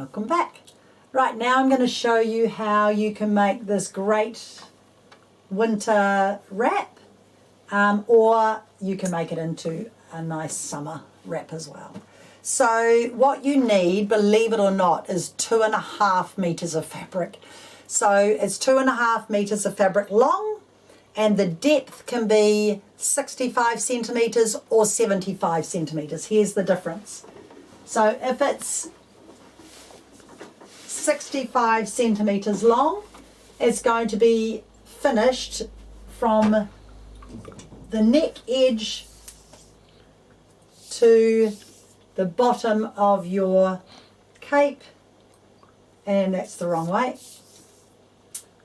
Welcome back. Right, now I'm going to show you how you can make this great winter wrap, or you can make it into a nice summer wrap as well. So what you need, believe it or not, is 2.5 meters of fabric. So it's 2.5 meters of fabric long, and the depth can be 65 centimeters or 75 centimeters. Here's the difference. So if it's 65 centimeters long, it's going to be finished from the neck edge to the bottom of your cape, and that's the wrong way.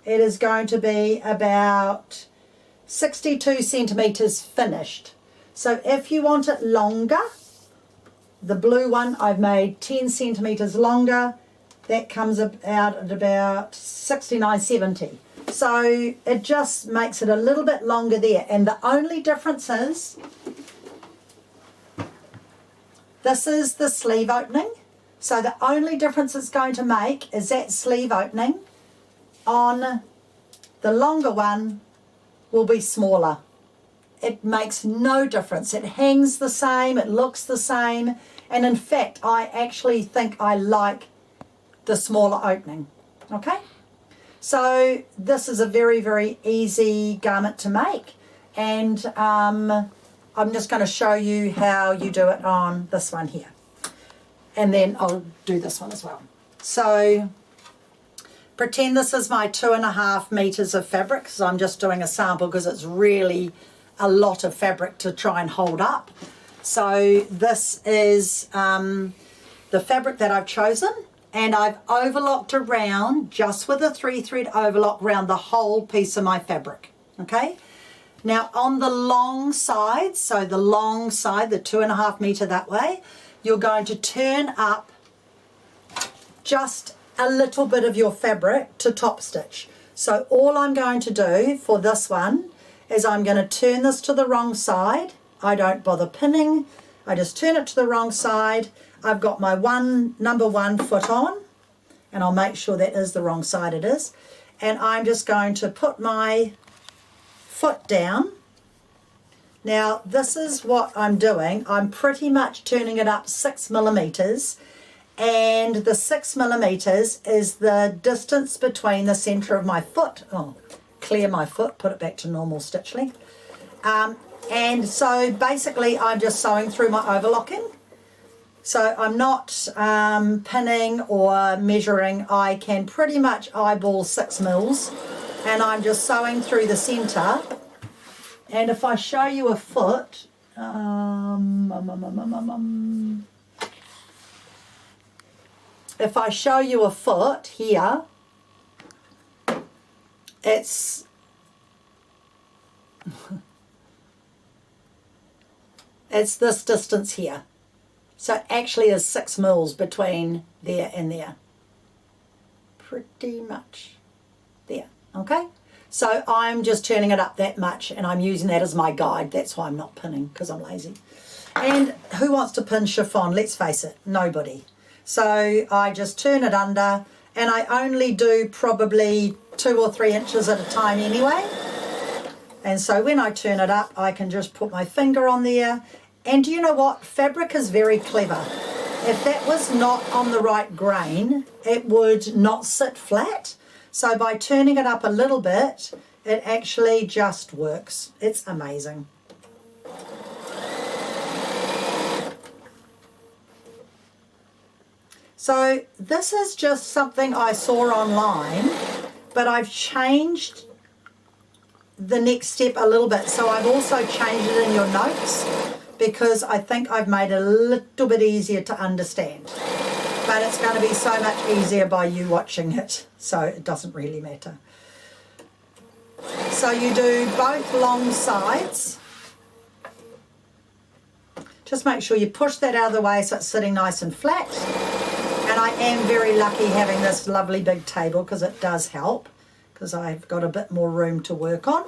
It is going to be about 62 centimeters finished. So if you want it longer, the blue one I've made 10 centimeters longer. That comes out at about 69, 70. So it just makes it a little bit longer there. And the only difference is, this is the sleeve opening. So the only difference it's going to make is that sleeve opening on the longer one will be smaller. It makes no difference. It hangs the same, it looks the same. And in fact, I actually think I like the smaller opening. Okay, so this is a very, very easy garment to make, and I'm just going to show you how you do it on this one here, and then I'll do this one as well. So pretend this is my 2.5 meters of fabric, because I'm just doing a sample because it's really a lot of fabric to try and hold up. So this is the fabric that I've chosen, and I've overlocked around, just with a 3-thread overlock, around the whole piece of my fabric. Okay, now on the long side, so the long side, the 2.5 meter that way, you're going to turn up just a little bit of your fabric to top stitch. So all I'm going to do for this one is I'm going to turn this to the wrong side. I don't bother pinning, I just turn it to the wrong side. I've got my number one foot on, and I'll make sure that is the wrong side it is. And I'm just going to put my foot down. Now this is what I'm doing. I'm pretty much turning it up 6 millimeters, and the 6 millimeters is the distance between the center of my foot. Oh, clear my foot, put it back to normal stitch length. And so basically I'm just sewing through my overlocking. So I'm not pinning or measuring. I can pretty much eyeball 6 mils, and I'm just sewing through the center. And if I show you a foot, if I show you a foot here, it's this distance here. So actually there's 6 mils between there and there. Pretty much there, okay? So I'm just turning it up that much, and I'm using that as my guide. That's why I'm not pinning, because I'm lazy. And who wants to pin chiffon? Let's face it, nobody. So I just turn it under, and I only do probably 2 or 3 inches at a time anyway. And so when I turn it up, I can just put my finger on there. And do you know what? Fabric is very clever. If that was not on the right grain, it would not sit flat. So by turning it up a little bit, it actually just works. It's amazing. So this is just something I saw online, but I've changed the next step a little bit. So I've also changed it in your notes, because I think I've made it a little bit easier to understand. But it's going to be so much easier by you watching it, so it doesn't really matter. So you do both long sides. Just make sure you push that out of the way so it's sitting nice and flat. And I am very lucky having this lovely big table, because it does help, because I've got a bit more room to work on.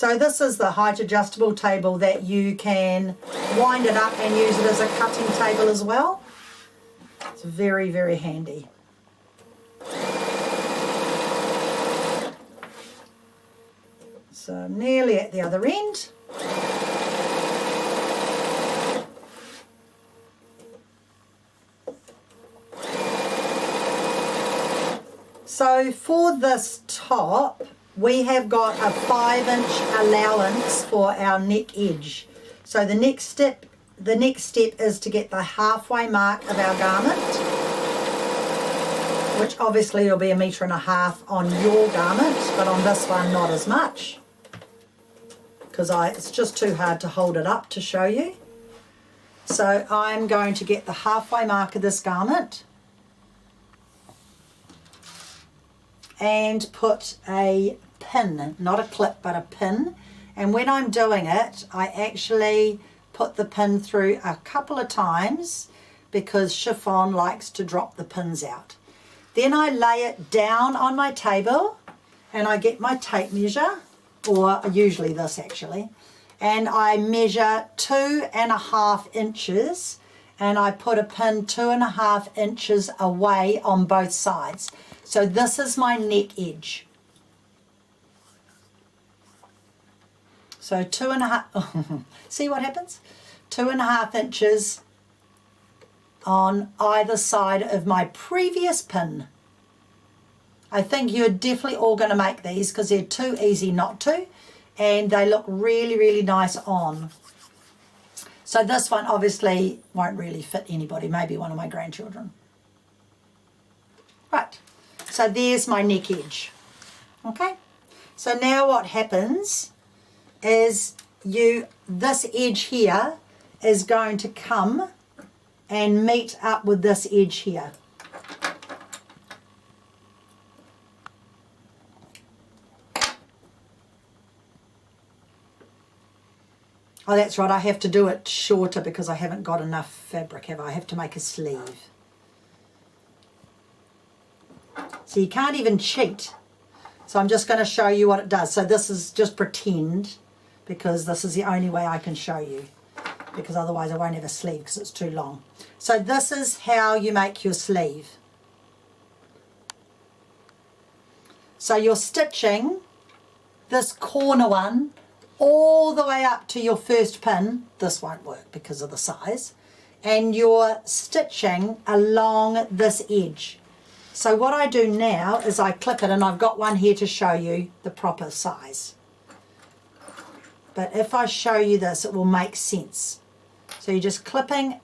So this is the height adjustable table that you can wind it up and use it as a cutting table as well. It's very, very handy. So nearly at the other end. So for this top, we have got a 5-inch allowance for our neck edge. So the next step is to get the halfway mark of our garment, which obviously will be 1.5 meters on your garment, but on this one not as much, because it's just too hard to hold it up to show you. So I'm going to get the halfway mark of this garment and put a pin, not a clip but a pin, and when I'm doing it I actually put the pin through a couple of times because chiffon likes to drop the pins out. Then I lay it down on my table and I get my tape measure, or usually this actually, and I measure 2.5 inches and I put a pin 2.5 inches away on both sides. So this is my neck edge. So 2.5, see what happens? 2.5 inches on either side of my previous pin. I think you're definitely all going to make these because they're too easy not to, and they look really, really nice on. So this one obviously won't really fit anybody, maybe one of my grandchildren. Right, so there's my neck edge. Okay, so now what happens is this edge here is going to come and meet up with this edge here. Oh, that's right, I have to do it shorter because I haven't got enough fabric, have I? I have to make a sleeve. So you can't even cheat. So I'm just going to show you what it does. So this is just pretend, because this is the only way I can show you, because otherwise I won't have a sleeve because it's too long. So this is how you make your sleeve. So you're stitching this corner one all the way up to your first pin. This won't work because of the size. And you're stitching along this edge. So what I do now is I clip it, and I've got one here to show you the proper size. But if I show you this, it will make sense. So you're just clipping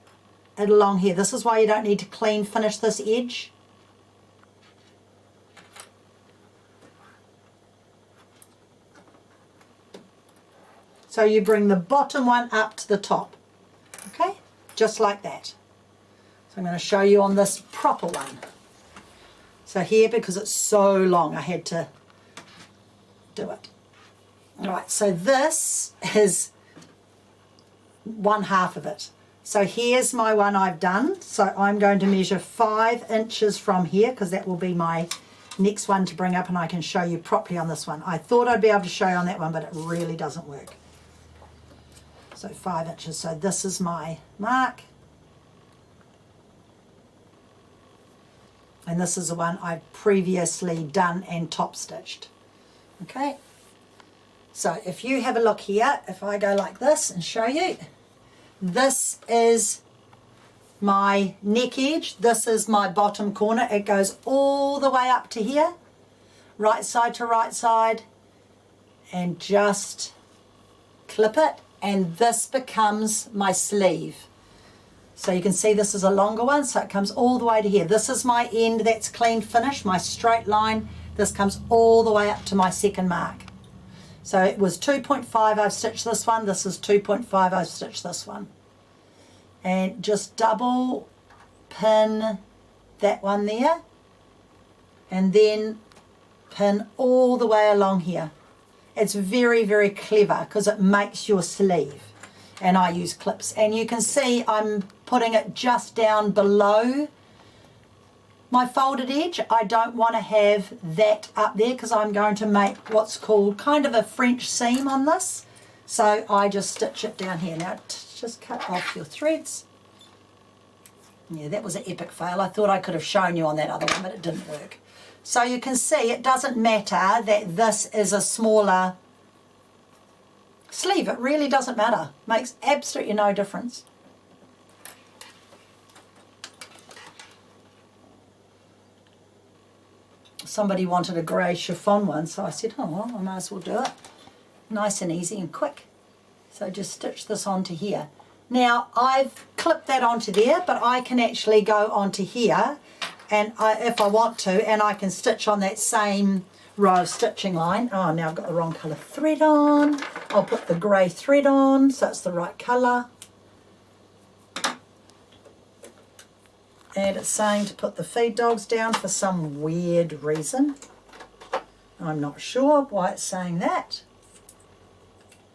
it along here. This is why you don't need to clean finish this edge. So you bring the bottom one up to the top, okay? Just like that. So I'm going to show you on this proper one. So here, because it's so long, I had to do it. All right, so this is 1/2 of it. So here's my one I've done. So I'm going to measure 5 inches from here, because that will be my next one to bring up, and I can show you properly on this one. I thought I'd be able to show you on that one, but it really doesn't work. So 5 inches. So this is my mark. And this is the one I've previously done and top stitched. Okay. So if you have a look here, if I go like this and show you, this is my neck edge. This is my bottom corner. It goes all the way up to here, right side to right side, and just clip it. And this becomes my sleeve. So you can see this is a longer one, so it comes all the way to here. This is my end that's clean finish, my straight line. This comes all the way up to my second mark. So it was 2.5, I've stitched this one. This is 2.5, I've stitched this one. And just double pin that one there, and then pin all the way along here. It's very, very clever because it makes your sleeve. And I use clips. And you can see I'm putting it just down below my folded edge. I don't want to have that up there because I'm going to make what's called kind of a French seam on this. So I just stitch it down here. Now just cut off your threads. Yeah, that was an epic fail. I thought I could have shown you on that other one, but it didn't work. So you can see it doesn't matter that this is a smaller sleeve. It really doesn't matter. Makes absolutely no difference. Somebody wanted a grey chiffon one, so I said, oh, well, I might as well do it. Nice and easy and quick. So just stitch this onto here. Now, I've clipped that onto there, but I can actually go onto here, and if I want to, and I can stitch on that same row of stitching line. Oh, now I've got the wrong colour thread on. I'll put the grey thread on, so it's the right colour. And it's saying to put the feed dogs down for some weird reason. I'm not sure why it's saying that,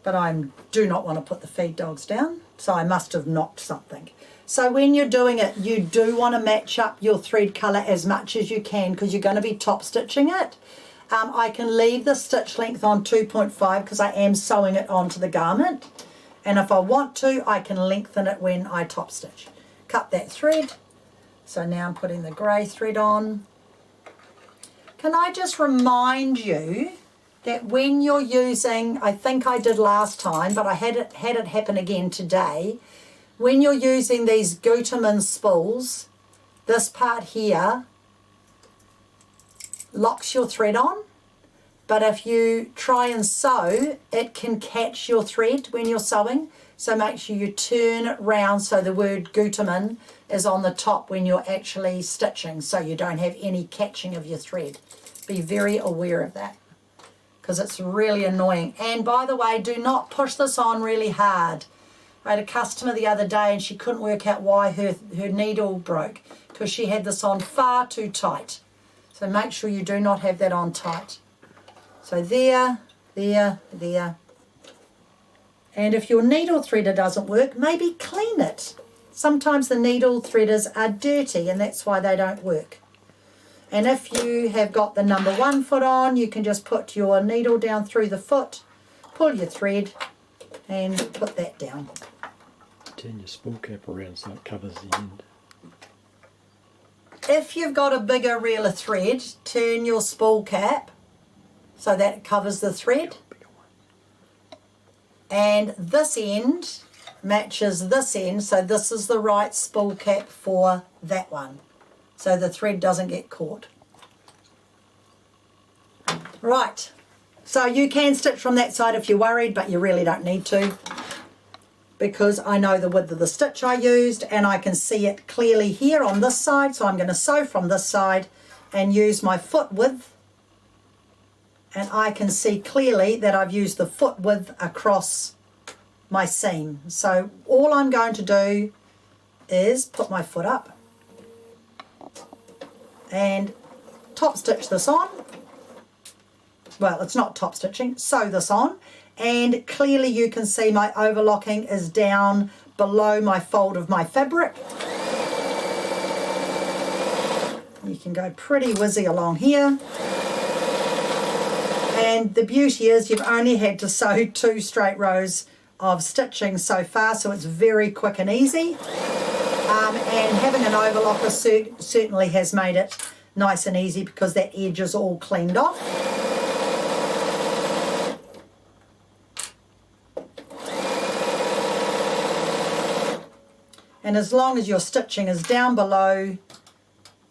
but I do not want to put the feed dogs down, so I must have knocked something. So when you're doing it, you do want to match up your thread colour as much as you can because you're going to be top stitching it. I can leave the stitch length on 2.5 because I am sewing it onto the garment, and if I want to, I can lengthen it when I top stitch. Cut that thread. So now I'm putting the grey thread on. Can I just remind you that when you're using, I think I did last time, but I had it happen again today, when you're using these Gutermann spools, this part here locks your thread on, but if you try and sew, it can catch your thread when you're sewing. So make sure you turn it round so the word Gutermann is on the top when you're actually stitching, so you don't have any catching of your thread. Be very aware of that because it's really annoying. And by the way, do not push this on really hard. I had a customer the other day and she couldn't work out why her needle broke because she had this on far too tight. So make sure you do not have that on tight. So there, there, there. And if your needle threader doesn't work, maybe clean it. Sometimes the needle threaders are dirty and that's why they don't work. And if you have got the number 1 foot on, you can just put your needle down through the foot, pull your thread and put that down. Turn your spool cap around so it covers the end. If you've got a bigger reel of thread, turn your spool cap so that it covers the thread. And this end matches this end, so this is the right spool cap for that one, so the thread doesn't get caught. Right, so you can stitch from that side if you're worried, but you really don't need to because I know the width of the stitch I used and I can see it clearly here on this side, so I'm going to sew from this side and use my foot width, and I can see clearly that I've used the foot width across my seam. So all I'm going to do is put my foot up and top stitch this on. Well, it's not top stitching, sew this on, and clearly you can see my overlocking is down below my fold of my fabric. You can go pretty whizzy along here. And the beauty is you've only had to sew 2 straight rows of stitching so far, so it's very quick and easy. And having an overlocker certainly has made it nice and easy because that edge is all cleaned off. And as long as your stitching is down below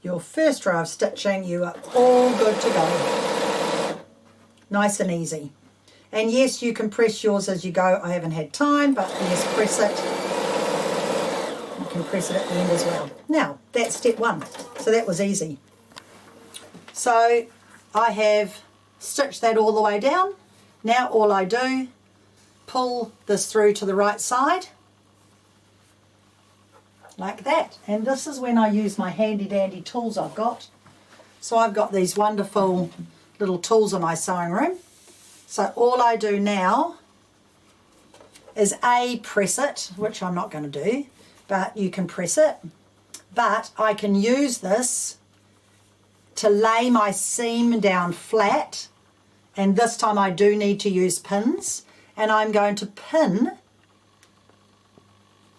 your first row of stitching, you are all good to go. Nice and easy. And yes, you can press yours as you go. I haven't had time, but yes, press it. You can press it at the end as well. Now, that's step 1. So that was easy. So I have stitched that all the way down. Now all I do, pull this through to the right side, like that. And this is when I use my handy dandy tools I've got. So I've got these wonderful little tools in my sewing room. So all I do now is press it, which I'm not going to do, but you can press it. But I can use this to lay my seam down flat, and this time I do need to use pins, and I'm going to pin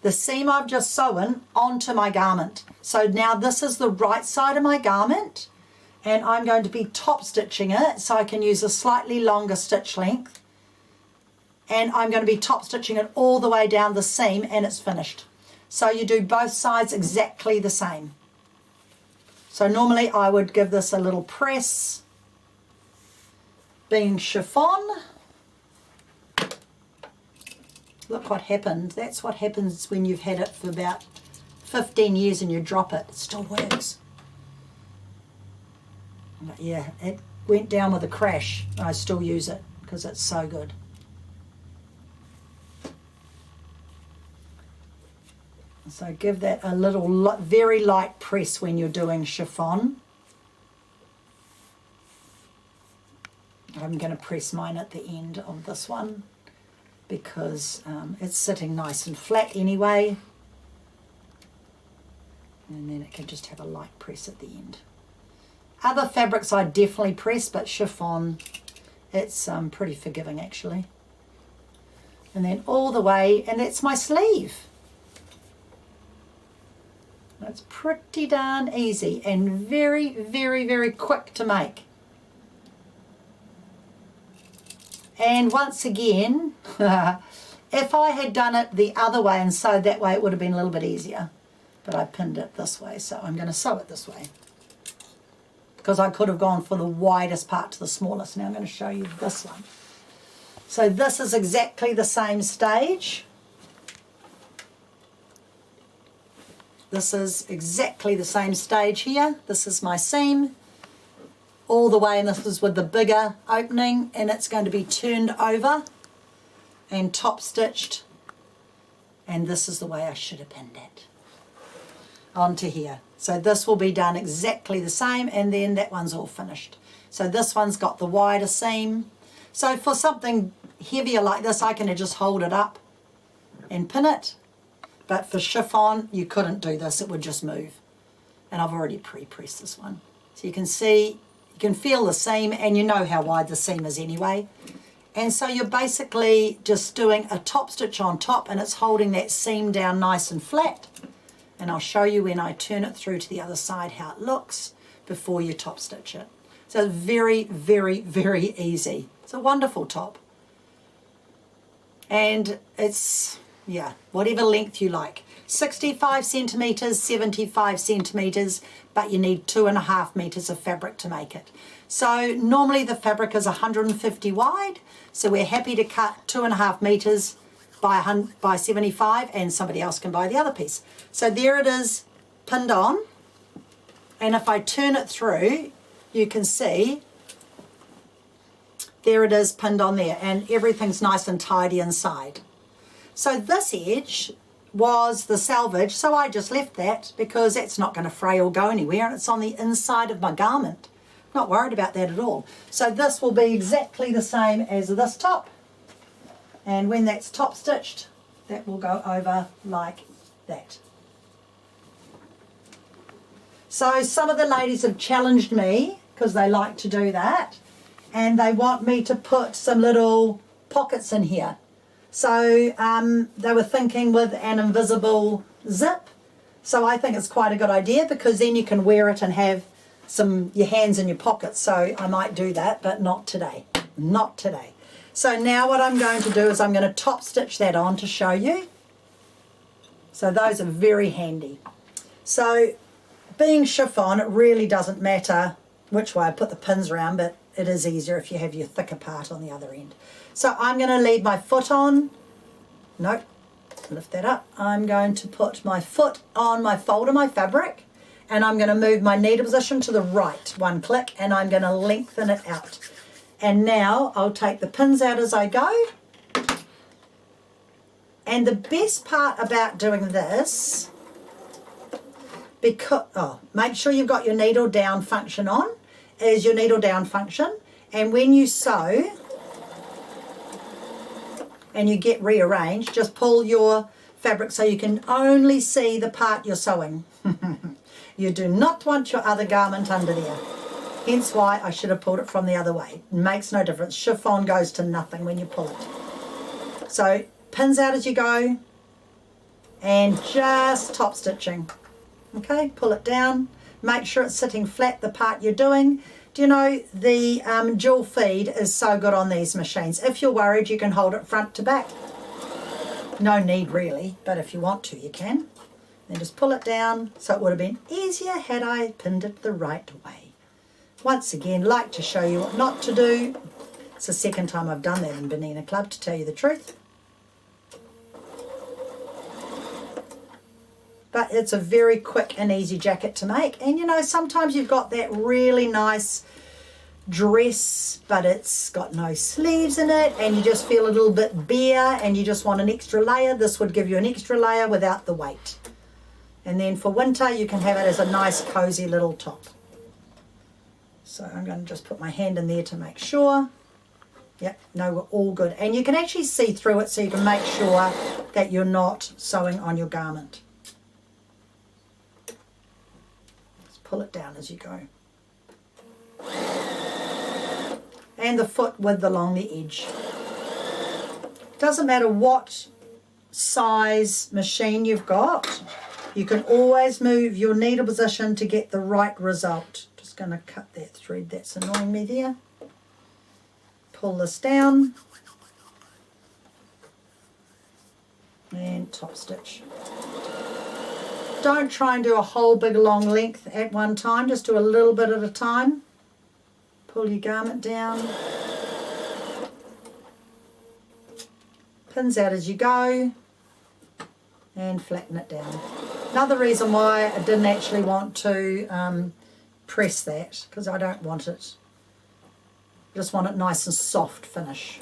the seam I've just sewn onto my garment. So now this is the right side of my garment, and I'm going to be top stitching it so I can use a slightly longer stitch length, and I'm going to be top stitching it all the way down the seam, and it's finished. So you do both sides exactly the same. So normally I would give this a little press. Being chiffon, look what happened. That's what happens when you've had it for about 15 years and you drop it. It still works. But yeah, it went down with a crash. I still use it because it's so good. So give that a little, very light press when you're doing chiffon. I'm going to press mine at the end of this one because it's sitting nice and flat anyway. And then it can just have a light press at the end. Other fabrics I definitely press, but chiffon, it's pretty forgiving actually. And then all the way, and that's my sleeve. It's pretty darn easy and very, very, very quick to make. And once again, if I had done it the other way and sewed that way, it would have been a little bit easier. But I pinned it this way, so I'm going to sew it this way. Because I could have gone for the widest part to the smallest. Now I'm going to show you this one. So this is exactly the same stage. This is exactly the same stage here. This is my seam all the way, and this is with the bigger opening, and it's going to be turned over and top stitched, and this is the way I should have pinned it onto here. So this will be done exactly the same, and then that one's all finished. So this one's got the wider seam. So for something heavier like this, I can just hold it up and pin it. But for chiffon, you couldn't do this, it would just move. And I've already pre-pressed this one. So you can see, you can feel the seam, and you know how wide the seam is anyway. And so you're basically just doing a top stitch on top, and it's holding that seam down nice and flat. And I'll show you when I turn it through to the other side how it looks before you top stitch it. So very, very, very easy. It's a wonderful top. And it's, yeah, whatever length you like. 65 centimetres, 75 centimetres, but you need 2.5 metres of fabric to make it. So normally the fabric is 150 wide, so we're happy to cut 2.5 metres by 75, and somebody else can buy the other piece. So there it is pinned on, and if I turn it through, you can see there it is pinned on there, and everything's nice and tidy inside. So this edge was the selvage, so I just left that because that's not going to fray or go anywhere, and it's on the inside of my garment. Not worried about that at all. So this will be exactly the same as this top, and when that's top stitched, that will go over like that. So some of the ladies have challenged me because they like to do that, and they want me to put some little pockets in here. So they were thinking with an invisible zip. So I think it's quite a good idea because then you can wear it and have your hands in your pockets. So I might do that, but not today. Not today. So now what I'm going to do is I'm going to top stitch that on to show you. So those are very handy. So being chiffon, it really doesn't matter which way I put the pins around, but it is easier if you have your thicker part on the other end. So I'm going to leave my foot on. Nope, lift that up. I'm going to put my foot on my fold of my fabric, and I'm going to move my needle position to the right, one click, and I'm going to lengthen it out. And now I'll take the pins out as I go. And the best part about doing this, because make sure you've got your needle down function on, is your needle down function. And when you sew and you get rearranged, just pull your fabric so you can only see the part you're sewing. You do not want your other garment under there. Hence why I should have pulled it from the other way. It makes no difference. Chiffon goes to nothing when you pull it. So pins out as you go and just top stitching. Okay, pull it down. Make sure it's sitting flat, the part you're doing. Do you know the dual feed is so good on these machines. If you're worried, you can hold it front to back. No need really, but if you want to, you can. Then just pull it down. So it would have been easier had I pinned it the right way. Once again, like to show you what not to do. It's the second time I've done that in Bernina Club, to tell you the truth. But it's a very quick and easy jacket to make. And you know, sometimes you've got that really nice dress, but it's got no sleeves in it, and you just feel a little bit bare and you just want an extra layer. This would give you an extra layer without the weight. And then for winter, you can have it as a nice cozy little top. So I'm going to just put my hand in there to make sure. Yep, no, we're all good. And you can actually see through it, so you can make sure that you're not sewing on your garment. Pull it down as you go. And the foot width along the edge. Doesn't matter what size machine you've got, you can always move your needle position to get the right result. Just going to cut that thread that's annoying me there. Pull this down. And top stitch. Don't try and do a whole big long length at one time, just do a little bit at a time. Pull your garment down. Pins out as you go and flatten it down. Another reason why I didn't actually want to press that, because I don't want it. I just want it nice and soft finish.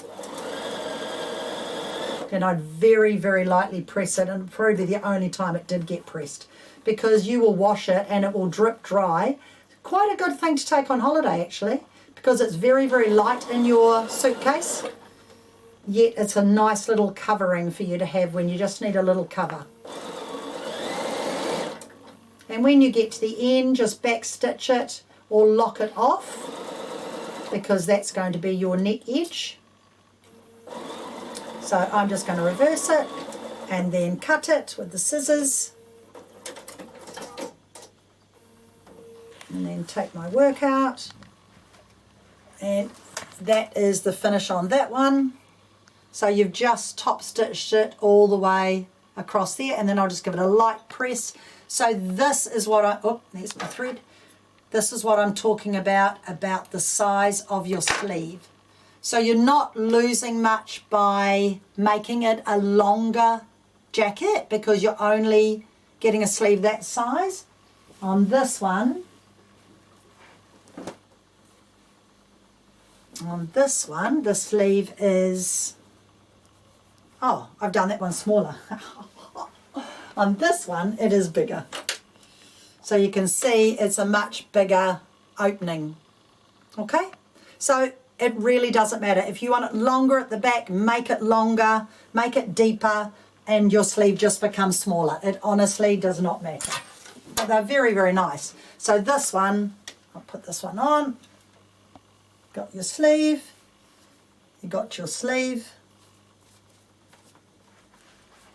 And I'd very, very lightly press it, and probably the only time it did get pressed, because you will wash it and it will drip dry. Quite a good thing to take on holiday actually, because it's very, very light in your suitcase, yet it's a nice little covering for you to have when you just need a little cover. And when you get to the end, just back stitch it or lock it off, because that's going to be your neck edge. So I'm just going to reverse it and then cut it with the scissors. And then take my work out. And that is the finish on that one. So you've just top stitched it all the way across there, and then I'll just give it a light press. So this is what there's my thread. This is what I'm talking about the size of your sleeve. So you're not losing much by making it a longer jacket, because you're only getting a sleeve that size. On this one, the sleeve is, I've done that one smaller. On this one, it is bigger. So you can see it's a much bigger opening. Okay? So it really doesn't matter. If you want it longer at the back, make it longer, make it deeper, and your sleeve just becomes smaller. It honestly does not matter. But they're very, very nice. So this one, I'll put this one on. Got your sleeve. You got your sleeve.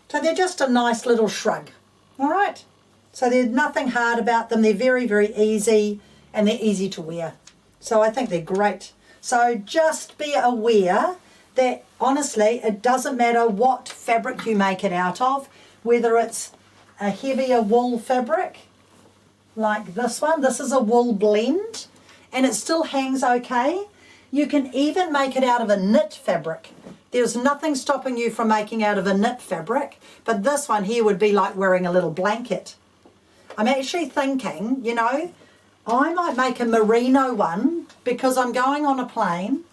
So they're just a nice little shrug. All right? So there's nothing hard about them. They're very, very easy, and they're easy to wear. So I think they're great. So just be aware that honestly, it doesn't matter what fabric you make it out of, whether it's a heavier wool fabric like this one. This is a wool blend, and it still hangs okay. You can even make it out of a knit fabric. There's nothing stopping you from making out of a knit fabric, but this one here would be like wearing a little blanket. I'm actually thinking, you know, I might make a merino one, because I'm going on a plane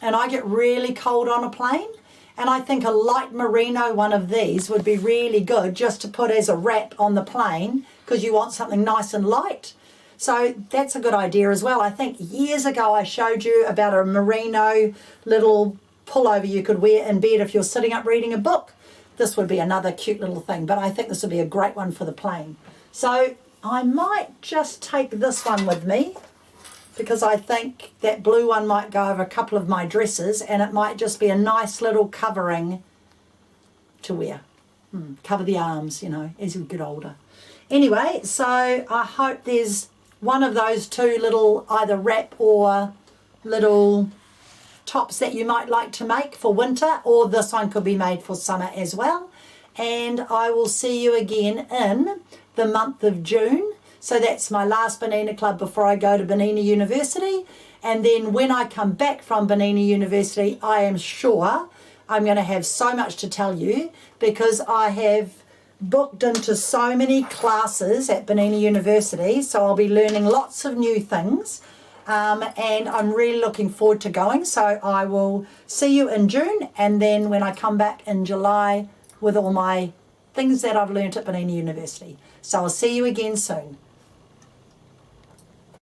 and I get really cold on a plane, and I think a light merino one of these would be really good just to put as a wrap on the plane, because you want something nice and light. So that's a good idea as well. I think years ago I showed you about a merino little pullover you could wear in bed if you're sitting up reading a book. This would be another cute little thing, but I think this would be a great one for the plane. So I might just take this one with me because I think that blue one might go over a couple of my dresses and it might just be a nice little covering to wear. Cover the arms, you know, as we get older. Anyway, so I hope there's one of those two little either wrap or little tops that you might like to make for winter, or this one could be made for summer as well. And I will see you again in the month of June. So that's my last Bernina Club before I go to Bernina University. And then when I come back from Bernina University, I am sure I'm going to have so much to tell you, because I have booked into so many classes at Bernina University. So I'll be learning lots of new things. And I'm really looking forward to going. So I will see you in June, and then when I come back in July with all my things that I've learnt at Bernina University. So I'll see you again soon.